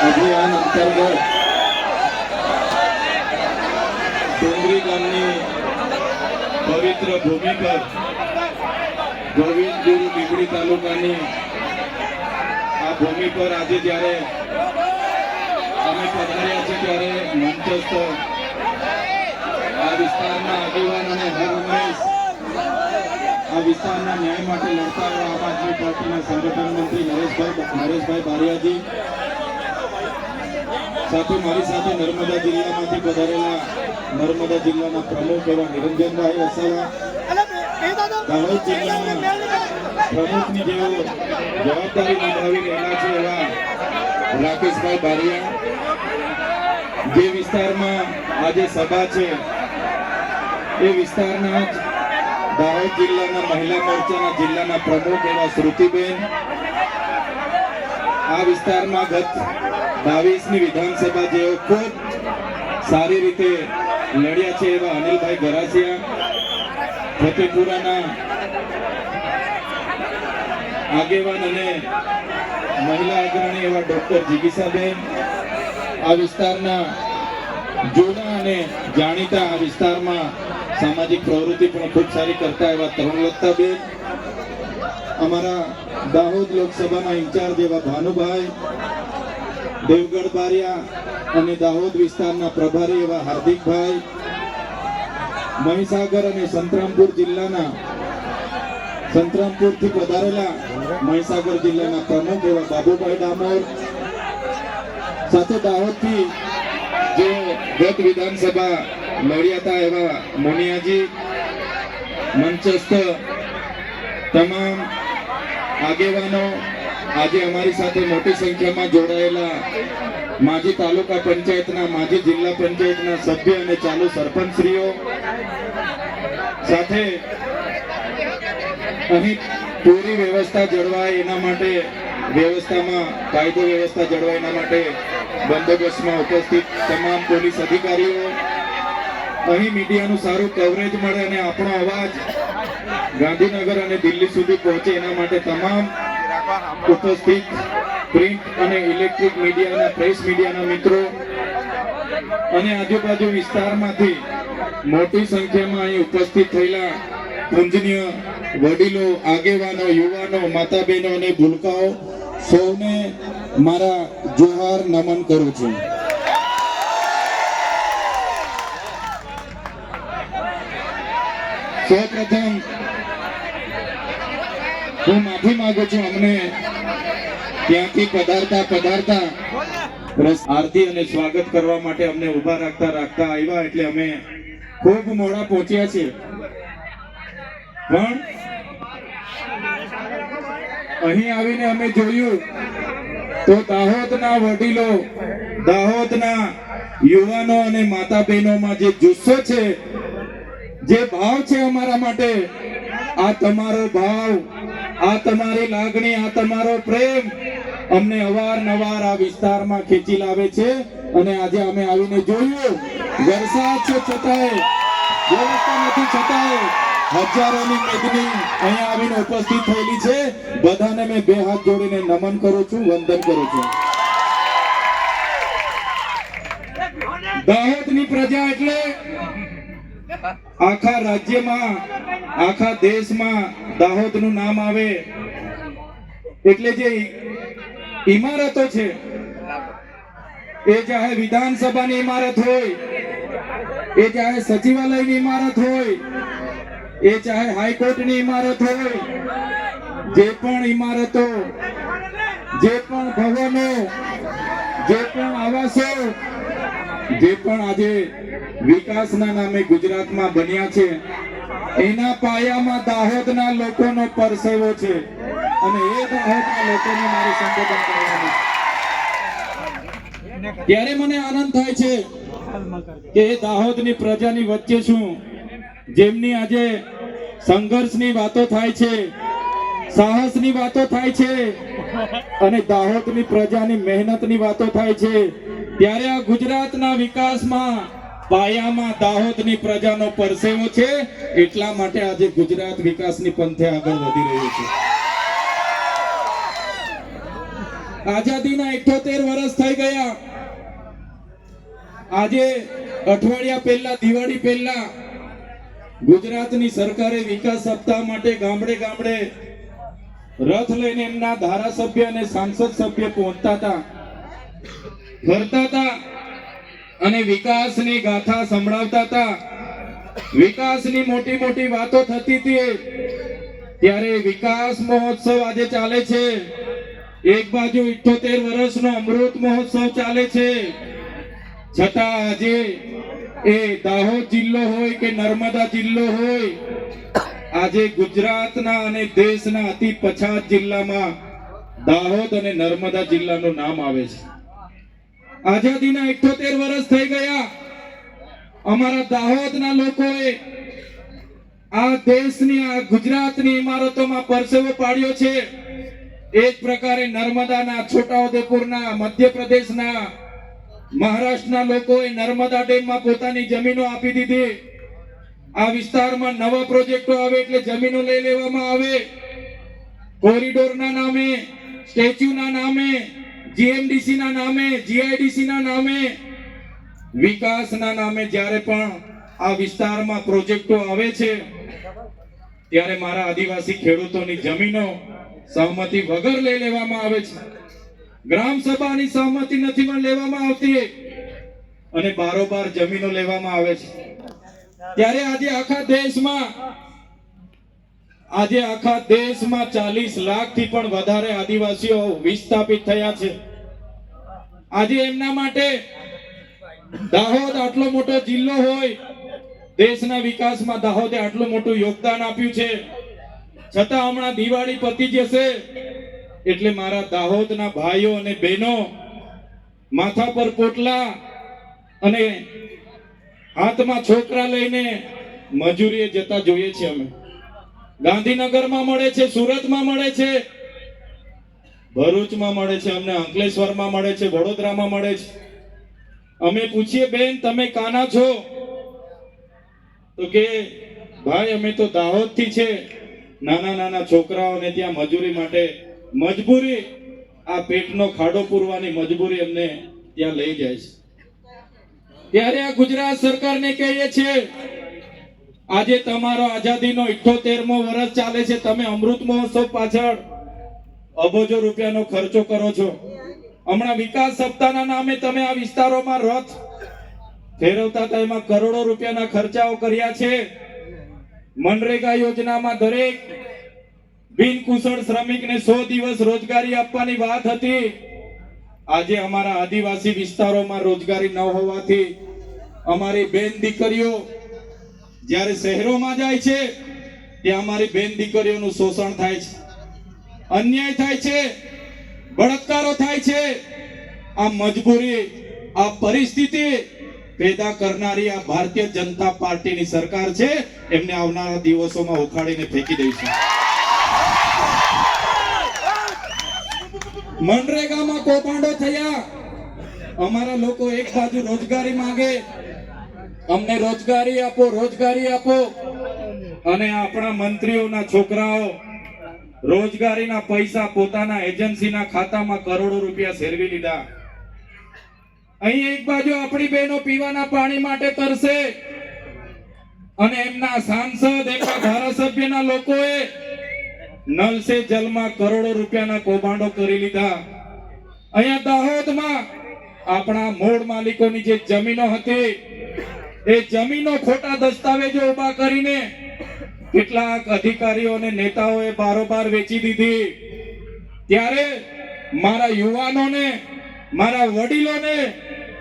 અભિયાન અંતર્ગત ડુંગરી ગામની પવિત્ર ભૂમિ પર ગોવિંદ ગુરુ લીંબડી તાલુકાની આ ભૂમિ પર આજે જ્યારે અમે પધાર્યા છે ત્યારે મંચસ્થ આ વિસ્તારના આગેવાન અને હર હંમેશ આ વિસ્તારના ન્યાય માટે લડતા એવા આમ આદમી પાર્ટીના સંગઠન મંત્રી નરેશભાઈ બારિયાજી, સાથે મારી સાથે નર્મદા જિલ્લામાંથી પધારેલા નર્મદા જિલ્લાના પ્રમુખ એવા નિરંજનભાઈ વસાવા, દાહોદ જિલ્લાના પ્રમુખની જેઓ જવાબદારી નિભાવી રહેલા છે એવા રાકેશભાઈ બારિયા, જે વિસ્તારમાં આજે સભા છે એ વિસ્તારના દાહોદ જિલ્લાના મહિલા મોરચાના જિલ્લાના પ્રમુખ એવા શ્રુતિબેન, આ વિસ્તારમાં ગત 22ની વિધાનસભા જેઓ ખૂબ સારી રીતે લડ્યા છે એવા અનિલભાઈ ગરાસિયા, ફતેપુરાના આગેવાન અને મહિલા અગ્રણી એવા ડોક્ટર જીગીસાબેન, આ વિસ્તારના જૂના અને જાણીતા આ વિસ્તારમાં સામાજિક પ્રવૃત્તિ પણ ખૂબ સારી કરતા એવા તરુણલતાબેન, અમારા દાહોદ લોકસભાના ઇન્ચાર્જ એવા ભાનુભાઈ, દેવગઢ બારિયા અને દાહોદ વિસ્તારના પ્રભારી એવા હાર્દિકભાઈ, મહીસાગર અને સંતરામપુર જિલ્લાના સંતરામપુરથી પધારેલા મહીસાગર જિલ્લાના પ્રમુખ એવા બાબુભાઈ ડામોર, સાથે દાહોદથી જે ગત વિધાનસભા લડ્યા હતા એવા મોનિયાજી, મંચસ્થ તમામ આગેવાનો, આજે અમારી સાથે મોટી સંખ્યામાં જોડાયેલા માજી તાલુકા પંચાયતના, માજી જિલ્લા પંચાયતના સભ્ય અને ચાલુ સરપંચશ્રીઓ, સાથે અહીં પૂરી વ્યવસ્થા જળવાય એના માટે વ્યવસ્થામાં કાયદો વ્યવસ્થા જળવાય એના માટે બંદોબસ્તમાં ઉપસ્થિત તમામ પોલીસ અધિકારીઓ, અહીં મીડિયાનું સારું કવરેજ મળે અને આપણો અવાજ ગાંધીનગર અને દિલ્હી સુધી પહોંચે એના માટે તમામ ઉપસ્થિત પ્રિન્ટ અને ઇલેક્ટ્રિક મીડિયાના પ્રેસ મીડિયાના મિત્રો અને આજુબાજુ વિસ્તારમાંથી મોટી સંખ્યામાં અહીં ઉપસ્થિત થયેલા પૂજનીય વડીલો, આગેવાનો, યુવાનો, માતા બહેનો અને ભૂલકાઓ, સૌને મારા જોહાર નમન કરું છું. સૌપ્રથમ હું માફી માંગુ છું, અમને ત્યાંથી પધારતા આરતી અને સ્વાગત કરવા માટે અમને ઉભા રાખતા આવ્યા એટલે અમે ખૂબ મોડા પહોંચ્યા છીએ, પણ અહીં આવીને અમે જોયું તો દાહોદના વડીલો, દાહોદના યુવાનો અને માતા બહેનોમાં જે જુસ્સો છે, જે ભાવ છે અમારા માટે, આ તમારો ભાવ, આ તમારી લાગણી, આ તમારો પ્રેમ અમને અવારનવાર આ વિસ્તારમાં ખેંચી લાવે છે. અને આજે અમે આવીને જોયું, વરસાદ છે છતાંય, વ્યવસ્થા નથી છતાંય હજારોની મેદની અહીંયા આવીને ઉપસ્થિત થયેલી છે. બધાને મેં બે હાથ જોડીને નમન કરું છું, વંદન કરું છું. દાહોદની પ્રજા એટલે આખા રાજ્યમાં, આખા દેશમાં દાહોદનું નામ આવે એટલે જે ઇમારતો છે, એ ચાહે વિધાનસભાની ઇમારત હોય, એ ચાહે સચિવાલયની ઇમારત હોય, એ ચાહે હાઈકોર્ટની ઇમારત હોય, જે પણ ઇમારતો, જે પણ ભવનો, જે પણ આવાસો, જે પણ આજે વિકાસના નામે ગુજરાતમાં બન્યા છે, એના પાયામાં દાહોદના લોકોનો પરસેવો છે અને એ દાહોદના લોકોને મારે સંબોધન કરવાનું. ત્યારે મને આનંદ થાય છે કે એ દાહોદની પ્રજાની વચ્ચે છું, જેમની આજે સંઘર્ષની વાતો થાય છે, સાહસની વાતો થાય છે અને દાહોદની પ્રજાની મહેનતની વાતો થાય છે. ત્યારે આ ગુજરાતના વિકાસમાં પાયામાં દાહોદની પ્રજાનો પરસેવો છે, એટલા માટે આજે ગુજરાત વિકાસની પંથે આગળ વધી રહ્યું છે. આઝાદીના 78 વર્ષ થઈ ગયા. આજે અઠવાડિયા પહેલા, દિવાળી પહેલા ગુજરાતની સરકારે વિકાસ સપ્તાહ માટે ગામડે ગામડે રથ લઈને એમના ધારાસભ્ય અને સાંસદ સભ્ય પહોંચતા હતા, ફરતા હતા અને વિકાસની ગાથા સંભળાવતા હતા. વિકાસની મોટી મોટી વાતો થતી હતી. ત્યારે વિકાસ મહોત્સવ આજે ચાલે છે. એક બાજુ 78 વર્ષનો અમૃત મહોત્સવ ચાલે છે, છતાં આજે એ દાહોદ જિલ્લો હોય કે નર્મદા જિલ્લો હોય, આજે ગુજરાતના અને દેશના અતિ પછાત જિલ્લામાં દાહોદ અને નર્મદા જિલ્લાનું નામ આવે છે. આઝાદીના 78 વર્ષ થઈ ગયા. અમારા દાહોદના લોકોએ આ દેશની, આ ગુજરાતની ઇમારતોમાં પરસેવો પાડ્યો છે. એક પ્રકારે નર્મદાના, છોટાઉદેપુરના, મધ્યપ્રદેશના, મહારાષ્ટ્રના લોકોએ નર્મદા ડેમમાં પોતાની જમીનો આપી દીધી. આ વિસ્તારમાં નવા પ્રોજેક્ટો આવે એટલે જમીનો લઈ લેવામાં આવે. કોરિડોરના નામે, સ્ટેચ્યુના નામે, જીએમડીસી ના નામે, જીઆઈડીસી ના નામે, વિકાસના નામે જ્યારે પણ આ વિસ્તારમાં પ્રોજેક્ટો આવે છે ત્યારે મારા આદિવાસી ખેડૂતોની જમીનો સહમતિ વગર લઈ લેવામાં આવે છે. ગ્રામ સભાની સહમતિ નથી પણ લેવામાં આવતી અને બારોબાર જમીનો લેવામાં આવે છે. ત્યારે આજે આખા દેશમાં 40 લાખથી પણ વધારે આદિવાસીઓ વિસ્થાપિત થયા છે. આજે એમના માટે દાહોદ આટલો મોટો જિલ્લો હોય, દેશના વિકાસમાં દાહોદે આટલું મોટું યોગદાન આપ્યું છે, છતાં હમણાં દિવાળી પતી જશે એટલે મારા દાહોદના ભાઈઓ અને બહેનો માથા પર પોટલા અને હાથમાં છોકરા લઈને મજૂરીએ જતા જોઈએ છે. અમે ગાંધીનગરમાં મળે છે, સુરતમાં મળે છે, ભરૂચમાં મળે છે, અમને અંકલેશ્વરમાં મળે છે, વડોદરામાં મળે છે. અમે પૂછીએ, બેન તમે કાના છો? તો કે ભાઈ અમે તો દાહોદથી છે. નાના નાના છોકરાઓને ત્યાં મજૂરી માટે, મજબૂરી, આ પેટનો ખાડો પૂરવાની મજબૂરી અમને ત્યાં લઈ જાય છે. ત્યારે આ ગુજરાત સરકારને કહીએ છીએ, આજે તમારો આઝાદીનો 78મો વર્ષ ચાલે છે. તમે અમૃત મહોત્સવ પાછળ અબજો રૂપિયાનો ખર્ચો કરો છો. હમણાં વિકાસ સપ્તાહના નામે તમે આ વિસ્તારોમાં રથ ફેરવતા હતા, એમાં કરોડો રૂપિયાના ખર્ચાઓ કર્યા છે. મનરેગા યોજનામાં દરેક બિનકુશળ શ્રમિકને 100 દિવસ રોજગારી આપવાની વાત હતી. આજે અમારા આદિવાસી વિસ્તારોમાં રોજગારી ન હોવાથી અમારી બેન દીકરીઓ જ્યારે શહેરોમાં જાય છે ત્યાં અમારી બેન દીકરીઓનું શોષણ થાય છે, અન્યાય થાય છે, બળાત્કારો થાય છે. આ મજબૂરી, આ પરિસ્થિતિ પેદા કરનારી આ ભારતીય જનતા પાર્ટીની સરકાર છે. એમને આવનારા દિવસોમાં ઉખાડીને ફેંકી દઈશું. મનરેગામાં કૌભાંડો થયા. અમારા લોકો એક બાજુ રોજગારી માંગે, અમને રોજગારી આપો, રોજગારી આપો, અને આપણા મંત્રીઓના છોકરાઓ રોજગારીના પૈસા પોતાના એજન્સીના ખાતામાં કરોડો રૂપિયા સેરવી લીધા. અહીં એક બાજુ આપણી બહેનો પીવાના પાણી માટે તરસે અને એમના સાંસદ, એમના ધારાસભ્યના લોકોએ નલ સે જલમાં કરોડો રૂપિયાના કૌભાંડો કરી લીધા. અહીંયા દાહોદમાં આપણા મૂળ માલિકોની જે જમીનો હતી એ જમીનો ખોટા દસ્તાવેજો ઉભા કરીને કેટલાક અધિકારીઓ અને નેતાઓએ બારોબાર વેચી દીધી. ત્યારે મારા યુવાનોને, મારા વડીલોને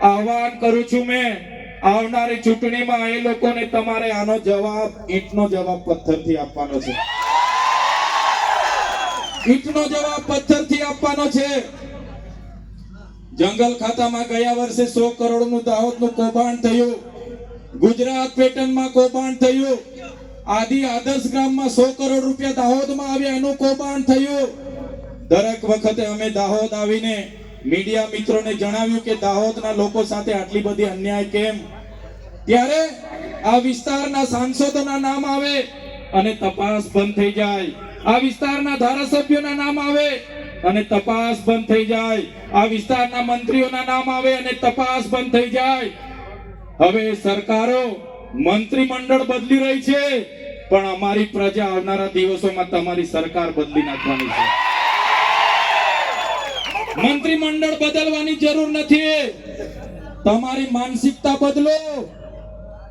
આહવાન કરું છું, મેં આવનારી ચૂંટણીમાં એ લોકોને તમારે આનો જવાબ, ઈંટનો જવાબ પથ્થરથી આપવાનો છે. ઈંટનો જવાબ પથ્થરથી આપવાનો છે. જંગલ ખાતામાં ગયા વર્ષે 100 કરોડનું દાહોદનું કૌભાંડ થયું. ગુજરાત પેટર્નમાં કૌભાંડ થયું. આદર્શ ગ્રામમાં 100 કરોડ રૂપિયા દાહોદમાં આવ્યા, એનું કૌભાંડ થયું. દરેક વખતે અમે દાહોદ આવીને મીડિયા મિત્રોને જણાવ્યું કે દાહોદના લોકો સાથે આટલી બધી અન્યાય કેમ. ત્યારે આ વિસ્તારના સાંસદોના નામ આવે અને તપાસ બંધ થઈ જાય. આ વિસ્તારના ધારાસભ્યોના નામ આવે અને તપાસ બંધ થઈ જાય, આ વિસ્તારના મંત્રીઓના નામ આવે અને તપાસ બંધ થઈ જાય. હવે સરકારો મંત્રીમંડળ બદલી રહી છે, પણ અમારી પ્રજા આવનારા દિવસોમાં તમારી સરકાર બદલી નાખવાની છે. મંત્રીમંડળ બદલવાની જરૂર નથી, તમારી માનસિકતા બદલો.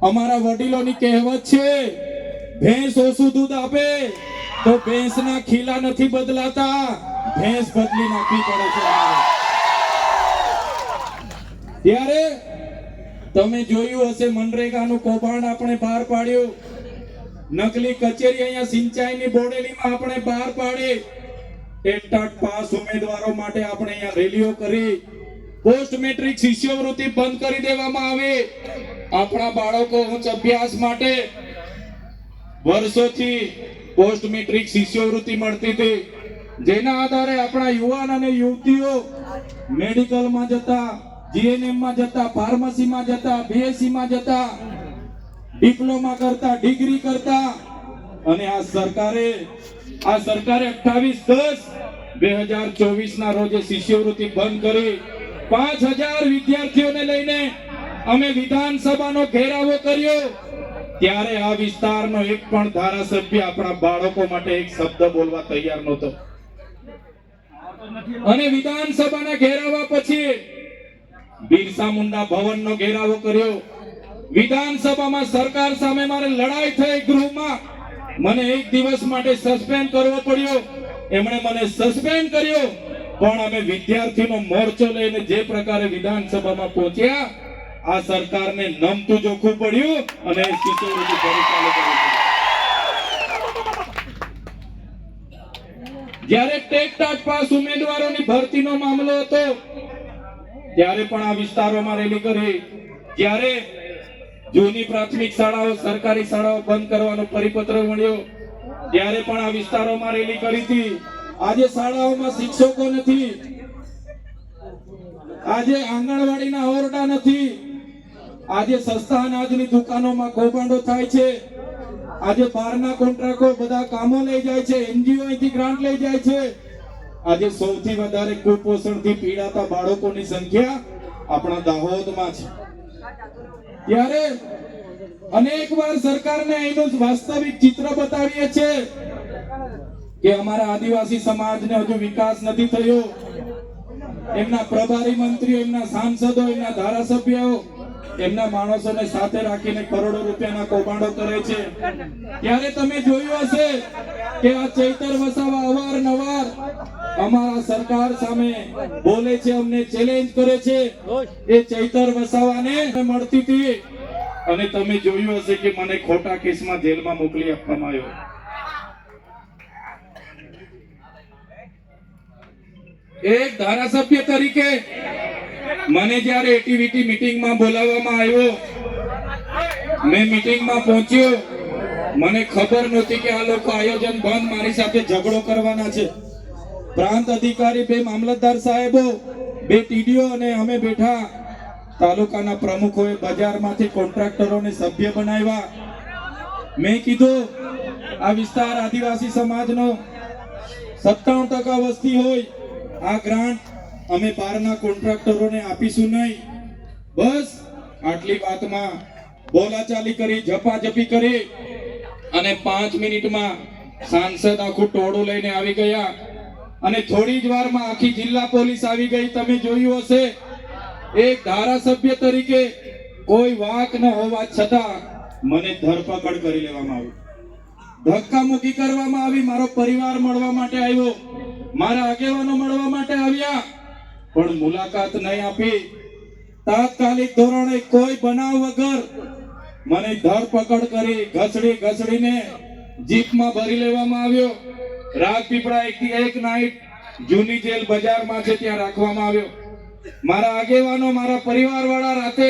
અમારા વડીલોની કહેવત છે, ભેંસ ઓછું દૂધ આપે તો ભેંસના ખીલા નથી બદલાતા, ભેંસ બદલી નાખવી પડે છે. ત્યારે તમે જોયું હશે મનરેગાનું કૌભાંડ આપણે બહાર પાડ્યું, નકલી કચેરી અહીંયા સિંચાઈની બોડેલીમાં આપણે બહાર પાડી, ટેટ પાસ ઉમેદવારો માટે આપણે અહીંયા રેલીઓ કરી, પોસ્ટ મેટ્રિક શિષ્યવૃત્તિ બંધ કરી દેવામાં આવી. આપણા બાળકો ઉચ્ચ અભ્યાસ માટે વર્ષોથી પોસ્ટ મેટ્રિક શિષ્યવૃત્તિ મળતી હતી, જેના આધારે આપણા યુવાન અને યુવતીઓ મેડિકલમાં જતા, જીએનએમ માં જતા, ફાર્મસીમાં જતા, બીએસસી માં જતા, ડિપ્લોમા કરતા, ડિગ્રી કરતા. અને આ સરકારે 28/10/2024 ના રોજે શિષ્યવૃત્તિ બંધ કરી 5000 વિદ્યાર્થીઓને લઈને અમે વિધાનસભાનો ઘેરાવો કર્યો. ત્યારે આ વિસ્તારનો એક પણ ધારાસભ્ય આપણા બાળકો માટે એક શબ્દ બોલવા તૈયાર નહોતો. અને વિધાનસભાના ઘેરાવા પછી બિરસા મુંડા ભવનનો ઘેરાવો કર્યો. વિધાનસભામાં સરકાર સામે મારે લડાઈ થઈ, ગૃહમાં મને એક દિવસ માટે સસ્પેન્ડ કરવો પડ્યો. એમણે મને સસ્પેન્ડ કર્યો, પણ અમે વિદ્યાર્થીનો મોરચો લઈને જે પ્રકારે વિધાનસભામાં પહોંચ્યા, આ સરકારને નમતું જોખવું પડ્યું અને શિષ્યવૃત્તિ ફરી ચાલુ કરવી પડી. જ્યારે ટેટ પાસ ઉમેદવારોની ભરતીનો મામલો હતો, ત્યારે પણ આ વિસ્તારોમાં રેલી કરી. જ્યારે જૂની પ્રાથમિક શાળાઓ, સરકારી શાળાઓ બંધ કરવાનો પરિપત્ર મળ્યો, ત્યારે પણ આ વિસ્તારોમાં રેલી કરી હતી. આજે શાળાઓમાં શિક્ષકો નથી, આજે આંગણવાડીના ઓરડા નથી, આજે સસ્તા અનાજની દુકાનોમાં કૌભાંડો થાય છે, આજે બહારના કોન્ટ્રાક્ટો બધા કામો લઈ જાય છે, એનજીઓ અહીંથી ગ્રાન્ટ લઈ જાય છે. આજે સૌથી વધારે કુપોષણથી પીડાતા બાળકોની સંખ્યા આપણા દાહોદમાં છે. ત્યારે અનેક વાર સરકારને અહીંનું વાસ્તવિક ચિત્ર બતાવીએ છીએ કે અમારા આદિવાસી સમાજને હજુ વિકાસ નથી થયો. એમના પ્રભારી મંત્રીઓ, એમના સાંસદો, એમના ધારાસભ્યો એમના માણસોને સાથે રાખીને કરોડો રૂપિયાના કૌભાંડો કરે છે. ત્યારે તમે જોયું હશે કે આ ચૈતર વસાવા અવારનવાર અમારા સરકાર સામે બોલે છે, અમને ચેલેન્જ કરે છે. એ ચૈતર વસાવાને મળતી હતી અને તમે જોયું હશે કે મને ખોટા કેસમાં જેલમાં મોકલી આપવામાં આવ્યો. એક ધારાસભ્ય તરીકે મને જ્યારે એટીવીટી મીટિંગમાં બોલાવવામાં આવ્યો, મેં મીટિંગમાં પહોંચ્યો, મને ખબર નહોતી કે આ લોકો આયોજન બંધ મારી સાથે ઝઘડો કરવાના છે. પ્રાંત અધિકારી, 2 મામલતદાર સાહેબો, 2 ટીડીઓ અને અમે બેઠા. તાલુકાના પ્રમુખોએ બજારમાંથી કોન્ટ્રાક્ટરોને સભ્ય બનાવ્યા. મેં કીધું આ વિસ્તાર આદિવાસી સમાજનો 97% વસ્તી હોય, આ ગ્રાન્ટ અમે બહારના કોન્ટ્રાક્ટરોને આપીશું નહીં. બસ આટલી વાતમાં બોલાચાલી કરી, ઝપાઝપી કરી અને 5 મિનિટમાં સાંસદ આખું ટોળું લઈને આવી ગયા અને થોડી જ વારમાં આખી જિલ્લા પોલીસ આવી ગઈ. તમે જોયું હશે, એક ધારાસભ્ય તરીકે કોઈ વાક ન હોવા છતાં મને ધરપકડ કરી લેવામાં આવી, ધક્કામુક્કી કરવામાં આવી. મારો પરિવાર મળવા માટે આવ્યો, મારા આગેવાનો મળવા માટે આવ્યા, પણ મુલાકાત નહીં આપી. તાત્કાલિક ધોરણે કોઈ બનાવ વગર મને ધરપકડ કરી, ઘસડીને જીપમાં ભરી લેવામાં આવ્યો. રાજપીપળા એક નાઈટ જૂની જેલ બજારમાં છે ત્યાં રાખવામાં આવ્યો. મારા આગેવાનો, મારા પરિવાર વાળા રાતે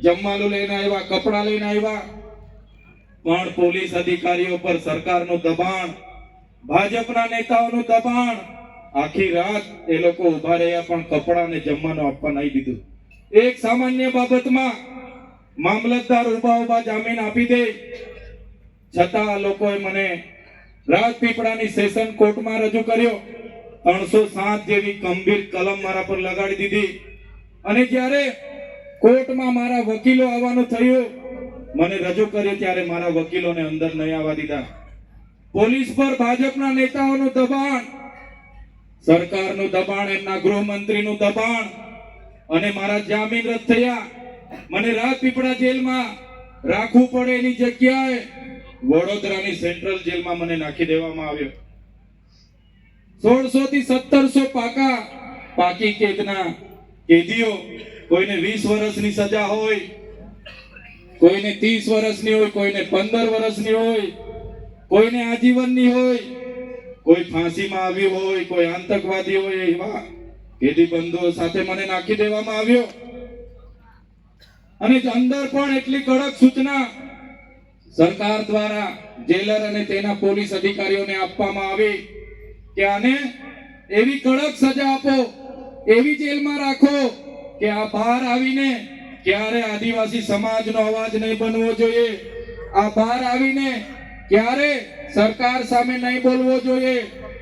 જમવાનું લઈને આવ્યા, કપડા લઈને આવ્યા, પણ પોલીસ અધિકારીઓ પર સરકારનું દબાણ, ભાજપના નેતાઓનું દબાણ, આખી રાત એ લોકો ઉભા રહ્યા પણ કપડા અને જમવાનું આપવા નહીં દીધું. એક સામાન્ય બાબતમાં મામલતદાર ઉભા જામીન આપી દે, છતાં આ લોકોએ મને રાજપીપળાની સેશન કોર્ટમાં રજૂ કર્યો 307 જેવી ગંભીર કલમ મારા પર લગાડી દીધી. અને જ્યારે કોર્ટમાં મારા વકીલો આવવાનું થયું, મને રજૂ કર્યો ત્યારે મારા વકીલોને અંદર નહીં આવવા દીધા. પોલીસ પર ભાજપના નેતાઓનું દબાણ, સરકારનું દબાણ, એમના ગૃહમંત્રીનું દબાણ, અને મારા જામીન રદ થયા. મને રાજપીપળા જેલમાં રાખવું પડે એની જગ્યાએ વડોદરાની સેન્ટ્રલ જેલમાં મને નાખી દેવામાં આવ્યો. 1600 થી 1700 પાકી કેદના કેદીઓ, કોઈને 20 વર્ષની સજા હોય, કોઈને 30 વર્ષની હોય, કોઈને 15 વર્ષની હોય, કોઈને આજીવનની હોય, કોઈ ફાંસીમાં આવ્યું હોય, કોઈ આતંકવાદી હોય, એવા કેદી બંધુઓ સાથે મને નાખી દેવામાં આવ્યો. અને અંદર પણ એટલી કડક સૂચના સરકાર દ્વારા જેલર અને તેના પોલીસ અધિકારીઓને આપવામાં આવી કે આને એવી કડક સજા આપો, એવી જેલમાં રાખો કે આ બહાર આવીને ક્યારે આદિવાસી સમાજનો અવાજ નહીં બનવો જોઈએ, આ બહાર આવીને ક્યારે સરકાર સામે નહીં બોલવો જોઈએ.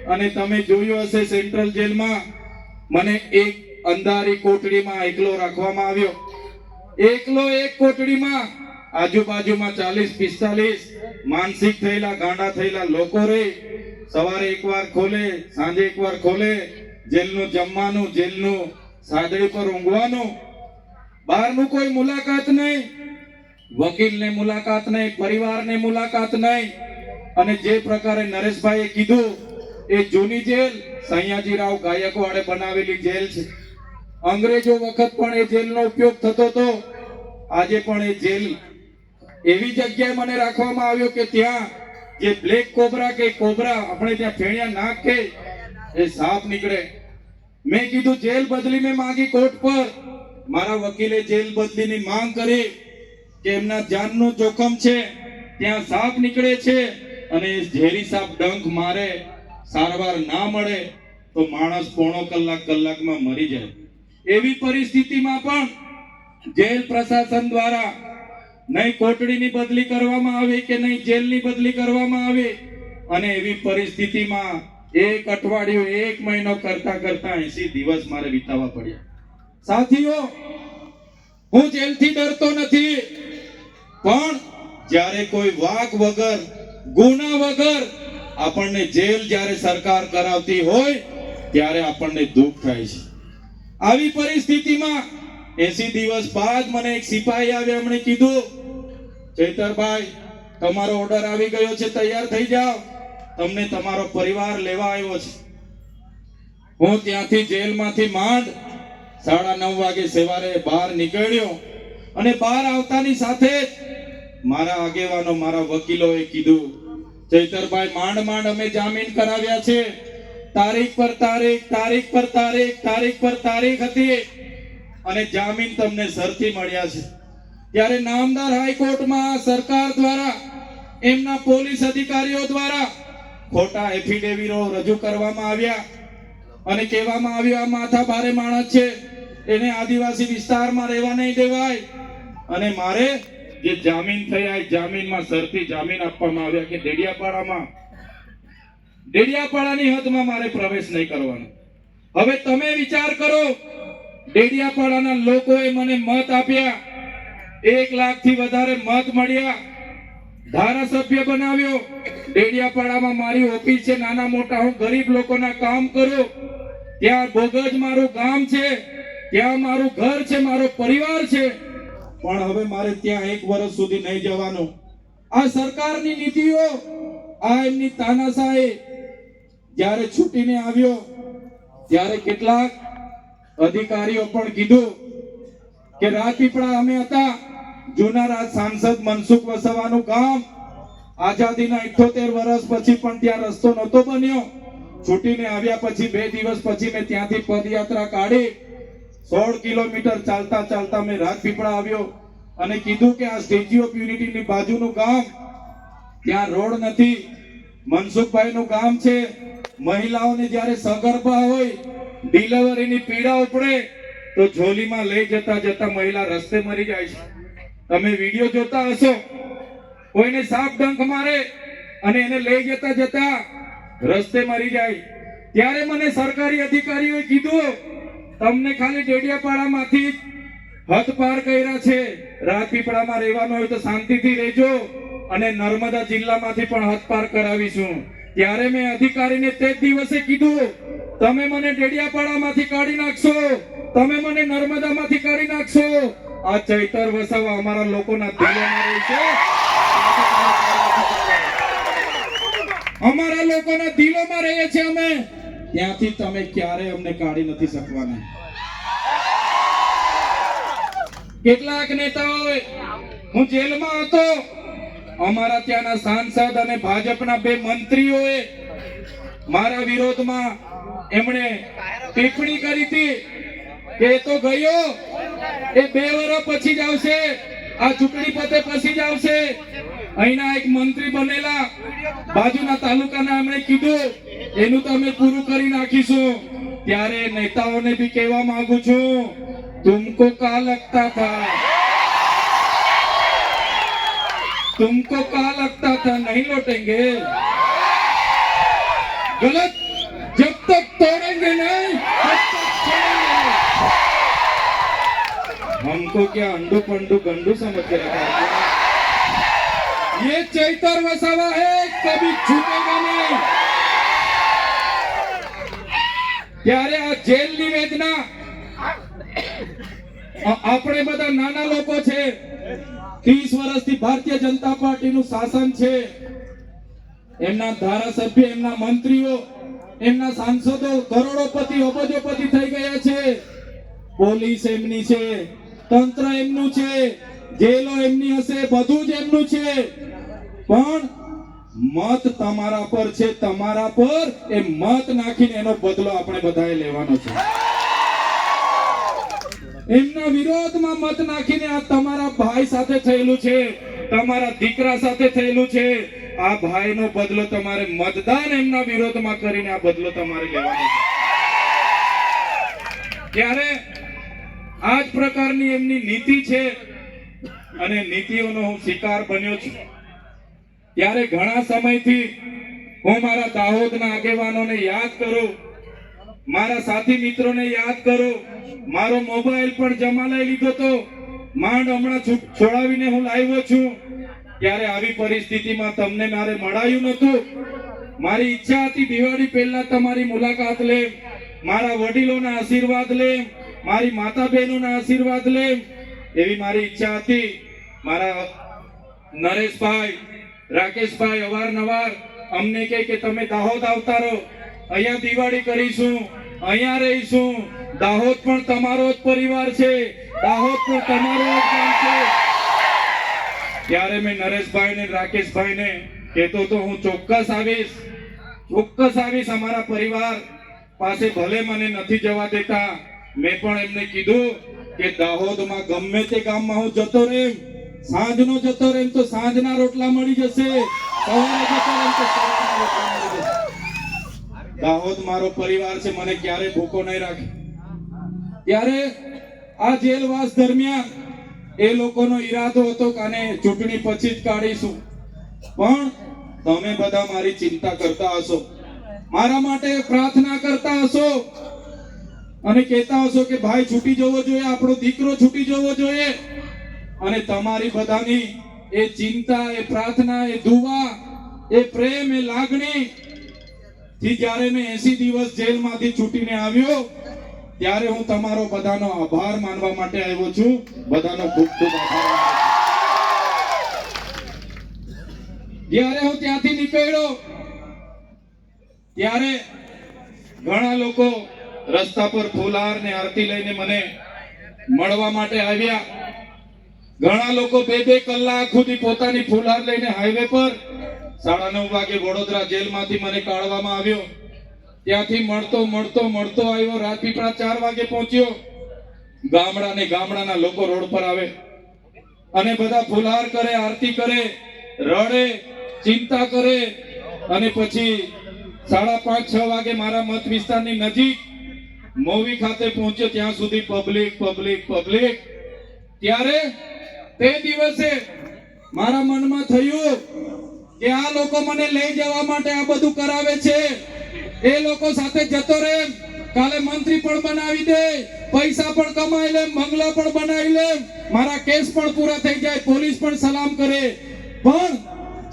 અને તમે જોયું હશે, સેન્ટ્રલ જેલમાં મને એક અંધારી કોટડીમાં એકલો રાખવામાં આવ્યો. એકલો એક કોટડીમાં આજુબાજુમાં 40-45 માનસિક થયેલા, ગાંડા થયેલા લોકો રહે. સવારે એકવાર ખોલે, સાંજે એકવાર ખોલે. જેલનું જમવાનું, જેલનું સાદડી પર ઊંઘવાનું, બહારનું કોઈ મુલાકાત નહીં, વકીલને મુલાકાત નહીં, પરિવારને મુલાકાત નહીં. અને જે પ્રકારે નરેશભાઈએ કીધું, એ જૂની જેલ સયાજીરાવ ગાયકવાડે બનાવેલી જેલ છે. અંગ્રેજો વખત પણ એ જેલનો ઉપયોગ થતો હતો. આજે પણ એ જેલ એવી જગ્યાએ મને રાખવામાં આવ્યો કે ત્યાં જે બ્લેક કોબરા કે કોબરા આપણે ત્યાં ફેણિયા નાક કે એ સાપ નીકળે. મેં કીધું જેલ બદલી મેં માંગી કોર્ટ પર. મારા વકીલે જેલ બદલીની માંગ કરી કે એમના જાનનું જોખમ છે, ત્યાં સાપ નીકળે છે અને ઝેરી સાપ ડંખ મારે, સારવાર ના મળે તો માણસ પોણો કલાકમાં મરી જાય. એવી પરિસ્થિતિમાં પણ જેલ પ્રશાસન દ્વારા નહીં કોટડીની બદલી કરવામાં આવી કે નહીં જેલની બદલી કરવામાં આવી. અને એવી પરિસ્થિતિમાં એક અઠવાડિયું, એક મહિનો કરતા 80 દિવસ મારે વિતાવવા પડ્યા. સાથીઓ, હું જેલથી ડરતો નથી, પણ જ્યારે કોઈ વાક વગર, ગુના વગર આપણને જેલ જ્યારે સરકાર કરાવતી હોય ત્યારે આપણને દુઃખ થાય છે. આવી પરિસ્થિતિમાં 80 દિવસ બાદ મને એક સિપાહી આવ્યા. એમણે કીધું, ચૈતરભાઈ, તમારો ઓર્ડર આવી ગયો છે, તૈયાર થઈ જાઓ, તમને તમારો પરિવાર લેવા આવ્યો છે. હું ત્યાંથી જેલમાંથી માંડ 9:30 વાગે સવારે બહાર નીકળ્યો. અને બહાર આવતાની સાથે જ મારા આગેવાનો, મારા વકીલોએ કીધું, ચૈતરભાઈ, માંડ અમે જામીન કરાવ્યા છે, તારીખ પર તારીખ, તારીખ પર તારીખ, તારીખ પર તારીખ હતી અને જામીન તમને શરતી મળ્યા છે. ત્યારે નામદાર હાઈકોર્ટમાં સરકાર દ્વારા, એમના પોલીસ અધિકારીઓ દ્વારા ખોટા એફિડેવિટો રજૂ કરવામાં આવ્યા અને કહેવામાં આવ્યું, આ માથા ભારે માણસ છે, એને આદિવાસી વિસ્તારમાં રહેવા નહીં દેવાય. અને મારે જે જામીન થયા એ જામીનમાં શરતી જામીન આપવામાં આવ્યા કે ડેડિયાપાડાની હદમાં મારે પ્રવેશ નહીં કરવાનો. હવે તમે વિચાર કરો, ડેડિયાપાડાના લોકોએ મને મત આપ્યા, 1 લાખથી વધારે મત મળ્યા, ધારાસભ્ય બનાવ્યો. ડેડિયાપાડામાં મારી ઓફિસ છે, નાના મોટા હું ગરીબ લોકોના કામ કરું. ત્યાં બોગજ મારું ગામ છે, ત્યાં મારું ઘર છે, મારો પરિવાર છે. પણ હવે મારે ત્યાં 1 વર્ષ સુધી નહીં જવાનું. આ સરકારની નીતિઓ, આ એમની તાનાશાહી. જ્યારે છૂટીને આવ્યો ત્યારે કેટલાક અધિકારીઓ પણ કીધું કે રાજપીપળા અમે હતા, જૂના સાંસદ મનસુખ વસાવાનું ગામ, આઝાદીના 78 વર્ષ પછી પણ ત્યાં રસ્તો નહોતો બન્યો. છૂટીને આવ્યા પછી 2 દિવસ પછી મેં ત્યાંથી પદયાત્રા કાઢી 16 કિલોમીટર ચાલતા ચાલતા મેં રાજપીપળા આવ્યો અને કીધું કે આ સ્ટેચ્યુ ઓફ યુનિટીની બાજુનું ગામ, ત્યાં રોડ નથી, મનસુખભાઈનું ગામ છે. મહિલાઓને જ્યારે સગર્ભા હોય, ડિલિવરીની પીડા ઉપડે તો ઝોલીમાં લઈ જતા જતા મહિલા રસ્તે મરી જાય છે. તમે વિડીયો જોતા હશો, કોઈને સાપ ડંખ મારે અને એને લઈ જતા જતા રસ્તે મરી જાય. ત્યારે મને સરકારી અધિકારીઓએ કીધું તમને ખાલી ડેડિયાપાડામાંથી હદ પાર કર્યા છે, રાજપીપળામાં રહેવાનું હોય તો શાંતિથી રહેજો અને નર્મદા જિલ્લામાંથી પણ હદ પાર કરાવીશું. ત્યારે મેં અધિકારીને તે જ દિવસે કીધું તમે મને ડેડિયાપાડામાંથી કાઢી નાખશો, તમે મને નર્મદામાંથી કાઢી નાખશો, આ ચૈતર વસાવા અમારા લોકોના દિલોમાં રહે છે, અમારા લોકોના દિલોમાં રહીએ છીએ અમે, ત્યાંથી તમે ક્યારે અમને કાઢી નથી શકવાના. કેટલાક નેતાઓ, હું જેલમાં હતો, અમારા ત્યાંના સાંસદ અને ભાજપના 2 મંત્રીઓએ મારા વિરોધમાં એમણે ટિપ્પણી કરી હતી કે એ તો ગયો, એ 2 વર્ષ પછી જ આવશે, આ ચૂંટણી પતે પછી જ આવશે. અહીંના એક મંત્રી બનેલા બાજુના તાલુકાના એમણે કીધું એનું તો અમે પૂરું કરી નાખીશું. ત્યારે નેતાઓને બી કહેવા માંગુ છું, तुमको क्या लगता था, तुमको क्या लगता था नहीं लौटेंगे, गलत जब तक तोड़ेंगे नहीं तब तक छोड़ेंगे. हमको क्या अंडू पंडू गंडू समझ के रखा है? ये चैतर वसावा है, कभी छूटेगा नहीं. ત્યારે આ જેલની વેદના, આપણે બધા નાના લોકો છે, 30 વર્ષથી ભારતીય જનતા પાર્ટીનું શાસન છે, એમના ધારાસભ્ય, એમના મંત્રીઓ, એમના સાંસદો કરોડોપતિ અબજોપતિ થઈ ગયા છે, પોલીસ એમની છે, તંત્ર એમનું છે, જેલો એમની હશે, બધું જ એમનું છે, પણ મત તમારા પર છે, તમારા પર એ મત નાખીને એનો બદલો આપણે બધાએ લેવાનો છે. એમના વિરોધમાં મત નાખીને આ તમારા ભાઈ સાથે થયેલું છે, તમારા દીકરા સાથે થયેલું છે, આ ભાઈનો બદલો તમારે મતદાન એમના વિરોધમાં કરીને આ બદલો તમારે લેવાનો છે. ત્યારે આ જ પ્રકારની એમની નીતિ છે અને નીતિઓનો હું શિકાર બન્યો છું. ત્યારે ઘણા સમયથી હું મારા દાહોદના આગેવાનોને યાદ કરું, મારા સાથી મિત્રોને યાદ કરું, મારો મોબાઈલ પણ જમા લઈ લીધો તો માંડ હમણાં છોડાવીને હું લાવ્યો છું. ત્યારે આવી પરિસ્થિતિમાં તમને મારે મળાયું નતું. મારી ઈચ્છા હતી દિવાળી પહેલા તમારી મુલાકાત લે, મારા વડીલોના આશીર્વાદ લે, મારી માતા બહેનોના આશીર્વાદ લે, એવી મારી ઈચ્છા હતી. મારા નરેશભાઈ, રાકેશભાઈ અવારનવાર અમને કહે કે તમે દાહોદ આવતા રહો, અહીંયા દિવાળી કરીશું, અહીંયા રહીશું, દાહોદ પણ તમારો જ પરિવાર છે, દાહોદ પણ તમારો જ ગામ છે. ત્યારે મેં નરેશભાઈ ને રાકેશભાઈ ને કહેતો તો હું ચોક્કસ આવીશ, ચોક્કસ આવીશ. અમારા પરિવાર પાસે ભલે મને નથી જવા દેતા, મેં પણ એમને કીધું કે દાહોદમાં ગમે તે ગામમાં હું જતો રહેમ, સાંજનો જતો રહેમ તો સાંજના રોટલા મળી જશે, સવારે જતો રહેમ તો સવારના રોટલા મળી જશે. દાહોદ મારો પરિવાર છે, મને ક્યારે ભૂખો નહીં રાખે. ત્યારે આ જેલવાસ દરમિયાન એ લોકોનો ઈરાદો હતો કે આને ચૂંટણી પછી જ કાઢીશું, પણ તમે બધા મારી ચિંતા કરતા હશો, મારા માટે પ્રાર્થના કરતા હશો અને કહેતા હશો કે ભાઈ છૂટી જવો જોઈએ, આપણો દીકરો છૂટી જવો જોઈએ. અને તમારી બધાની એ ચિંતા, એ પ્રાર્થના, એ દુઆ, એ પ્રેમ, એ લાગણી થી જ્યારે મેં 80 દિવસ જેલમાંથી છૂટીને આવ્યો, ત્યારે હું તમારો બધાનો આભાર માનવા માટે આવ્યો છું. બધાનો ખૂબ ખૂબ આભાર. જ્યારે હું ત્યાંથી નીકળ્યો ત્યારે ઘણા લોકો રસ્તા પર ફૂલહાર ને આરતી લઈને મને મળવા માટે આવ્યા. ઘણા લોકો 2-2 કલાક સુધી પોતાની ફૂલહાર લઈને હાઈવે પર 9:30 વાગે વડોદરા જેલમાંથી મને કાઢવામાં આવ્યો. ત્યાંથી મળતો આવ્યો, રાજપીપળા 4 વાગે પહોંચ્યો. ગામડાના લોકો રોડ પર આવે અને બધા ફૂલહાર કરે, આરતી કરે, રડે, ચિંતા કરે અને પછી 5:30-6 વાગે મારા મત વિસ્તારની નજીક મોવી ખાતે પહોંચ્યો. ત્યાં સુધી પબ્લિક. ત્યારે તે દિવસે મારા મનમાં થયું કે આ લોકો મને લઈ જવા માટે આ બધું કરાવે છે, એ લોકો સાથે જતો રહે, કાલે મંત્રી પણ બનાવી દે, પૈસા પણ કમાઈ લે, બંગલા પણ બનાવી લે, મારા કેસ પણ પૂરા થઈ જાય, પોલીસ પણ સલામ કરે, પણ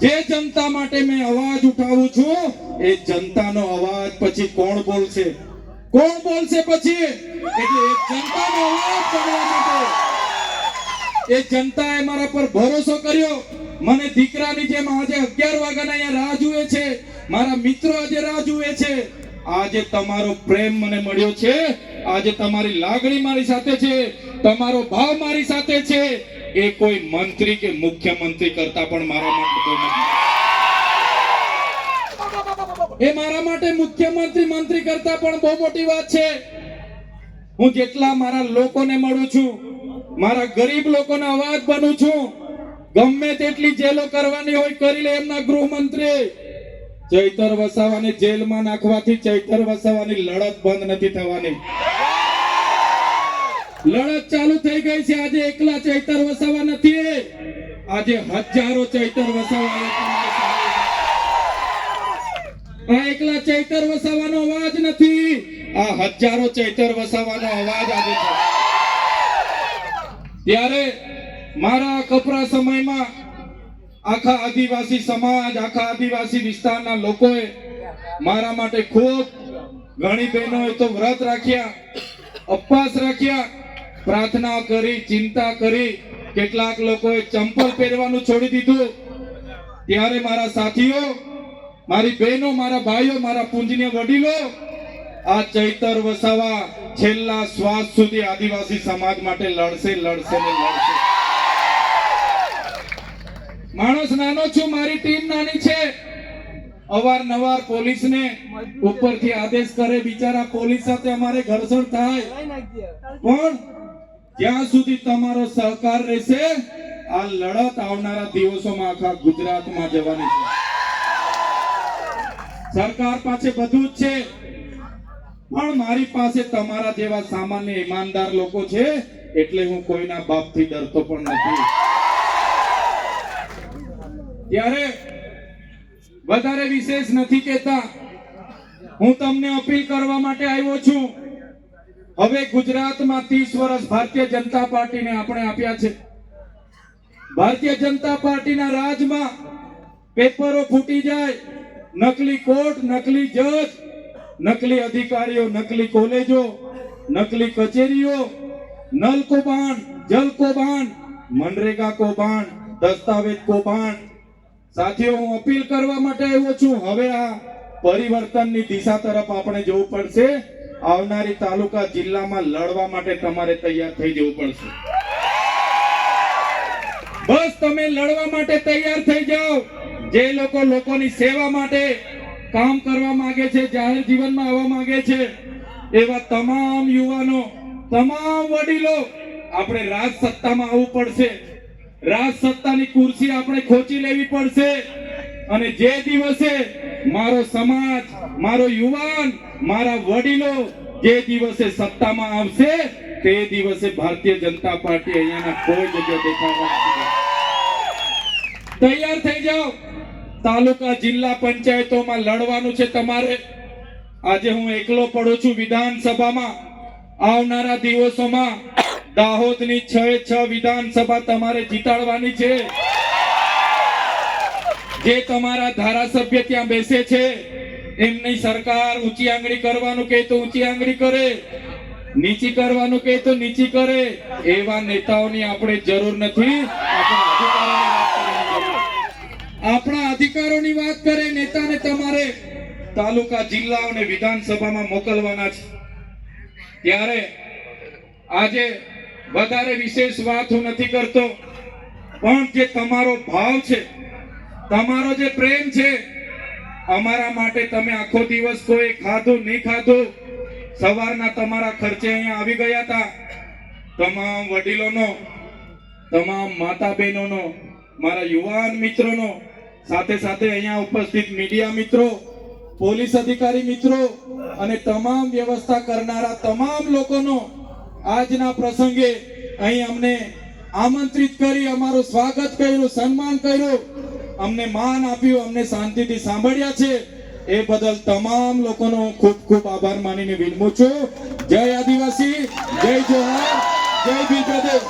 જે જનતા માટે મેં અવાજ ઉઠાવું છું એ જનતાનો અવાજ પછી કોણ બોલશે? કોણ બોલશે પછી? એટલે એ જનતાનો અવાજ કરવા માટે એ જનતાએ મારા પર ભરોસો કર્યો. મને દીકરાની જેમ આજે 11 વાગ્યાના અહીંયા રાહ જુએ છે, મારા મિત્રો આજે રાહ જુએ છે. આજે તમારો પ્રેમ મને મળ્યો છે, આજે તમારી લાગણી મારી સાથે છે, તમારો ભાવ મારી સાથે છે. એ કોઈ મંત્રી કે મુખ્યમંત્રી કરતા પણ મારા માટે કોઈ નથી. એ મારા માટે મુખ્યમંત્રી મંત્રી કરતા પણ બહુ મોટી વાત છે. હું જેટલા મારા લોકોને મળું છું, મારા ગરીબ લોકોનો અવાજ બનું છું. ગમે તેટલી જેલો કરવાની હોય કરી લે એમના ગૃહમંત્રી. ચૈતર વસાવાને જેલમાં નાખવાથી ચૈતર વસાવાની લડત બંધ નથી થવાની. લડત ચાલુ થઈ ગઈ છે. આજે એકલા ચૈતર વસાવા નથી, આજે હજારો ચૈતર વસાવા. આ એકલા ચૈતર વસાવાનો અવાજ નથી, આ હજારો ચૈતર વસાવાનો અવાજ આજે છે. ત્યારે મારા કપરા સમયમાં આખા આદિવાસી સમાજ, આખા આદિવાસી વિસ્તારના લોકોએ મારા માટે ખૂબ ઘણી બહેનોએ તો વ્રત રાખ્યા, ઉપવાસ રાખ્યા, પ્રાર્થના કરી, ચિંતા કરી, કેટલાક લોકોએ ચંપલ પહેરવાનું છોડી દીધું. ત્યારે મારા સાથીઓ, મારી બહેનો, મારા ભાઈઓ, મારા પૂજનીય વડીલો, આ ચૈતર વસાવા છેલ્લા શ્વાસ સુધી આદિવાસી સમાજ માટે લડશે, લડશે ને લડશે. માણસ નાનો છું, મારી ટીમ નાની છે. અવારનવાર પોલીસને ઉપરથી આદેશ કરે, બિચારા પોલીસ સાથે અમારે ઘર્ષણ થાય, પણ જ્યાં સુધી તમારો સહકાર રહેશે આ લડત આવનારા દિવસોમાં આખા ગુજરાતમાં જવાની છે. સરકાર પાસે બધું જ છે, પણ મારી પાસે તમારા જેવા સામાન્ય ઈમાનદાર લોકો છે, એટલે હું કોઈના બાપથી ડરતો પણ નથી. ત્યારે વધારે વિશેષ નથી કહેતા, હું તમને અપીલ કરવા માટે આવ્યો છું. હવે ગુજરાતમાં 30 વર્ષ ભારતીય જનતા પાર્ટીને આપણે આપ્યા છે. ભારતીય જનતા પાર્ટીના રાજમાં પેપરો ફૂટી જાય, નકલી કોર્ટ, નકલી જજ, નકલી અધિકારીઓ, નકલી કોલેજો, નકલી કચેરીઓ, નલ કૌભાંડ, જલ કૌભાંડ, મનરેગા કૌભાંડ, દસ્તાવેજ કૌભાંડ. સાથીઓ, હું અપીલ કરવા માટે આવ્યો છું, હવે આ પરિવર્તનની દિશા તરફ આપણે જવું પડશે. આવનારી તાલુકા જિલ્લામાં લડવા માટે તમારે તૈયાર થઈ જવું પડશે. બસ તમે લડવા માટે તૈયાર થઈ જાઓ. જે લોકો લોકોની સેવા માટે કામ કરવા માંગે છે, જાહેર જીવનમાં આવવા માંગે છે, એવા તમામ યુવાનો, તમામ વડીલો, આપણે રાજ સત્તામાં આવવું પડશે. રાજ સત્તાની ખુરશી આપણે ખોચી લેવી પડશે. અને જે દિવસે મારો સમાજ, મારો યુવાન, મારા વડીલો જે દિવસે સત્તામાં આવશે તે દિવસે ભારતીય જનતા પાર્ટી અહીંયાના કોઈ જગ્યાએ દેખાવા નથી. તૈયાર થઈ જાઓ. તાલુકા, જિલ્લા પંચાયતોમાં લડવાનું છે તમારે. આજે હું એકલો પડું છું વિધાનસભામાં. આવનારા દિવસોમાં દાહોદની 6 વિધાનસભા તમારે જીતાડવાની છે. જે તમારા ધારાસભ્ય ત્યાં બેસે છે એમની સરકાર ઊંચી આંગળી કરવાનું કહે તો ઊંચી આંગળી કરે, નીચી કરવાનું કહે તો નીચી કરે. એવા નેતાઓની આપણે જરૂર નથી. આપણા અધિકારોની વાત કરે નેતાને તમારે તાલુકા, જિલ્લા અને વિધાનસભામાં મોકલવાના છે. ત્યારે આજે વધારે વિશેષ વાત હું નથી કરતો, પણ જે તમારો ભાવ છે, તમારો જે પ્રેમ છે, અમારા માટે તમે આખો દિવસ કોઈ ખાધું નહીં ખાધું, સવારના તમારા ખર્ચે અહીંયા આવી ગયા હતા. તમામ વડીલોનો, તમામ માતા બહેનોનો, મારા યુવાન મિત્રોનો, સાથે સાથે અહીંયા ઉપસ્થિત મીડિયા મિત્રો, પોલીસ અધિકારી મિત્રો અને તમામ વ્યવસ્થા કરનારા તમામ લોકોનો આજના પ્રસંગે અહીં અમને આમંત્રિત કરી, અમારું સ્વાગત કર્યું, સન્માન કર્યું, અમને માન આપ્યું, અમને શાંતિથી સાંભળ્યા છે. એ બદલ તમામ લોકોનો ખૂબ ખૂબ આભાર માનીને વિનમું છું. જય આદિવાસી, જય જોહાર, જય ભીલ બ્રધર.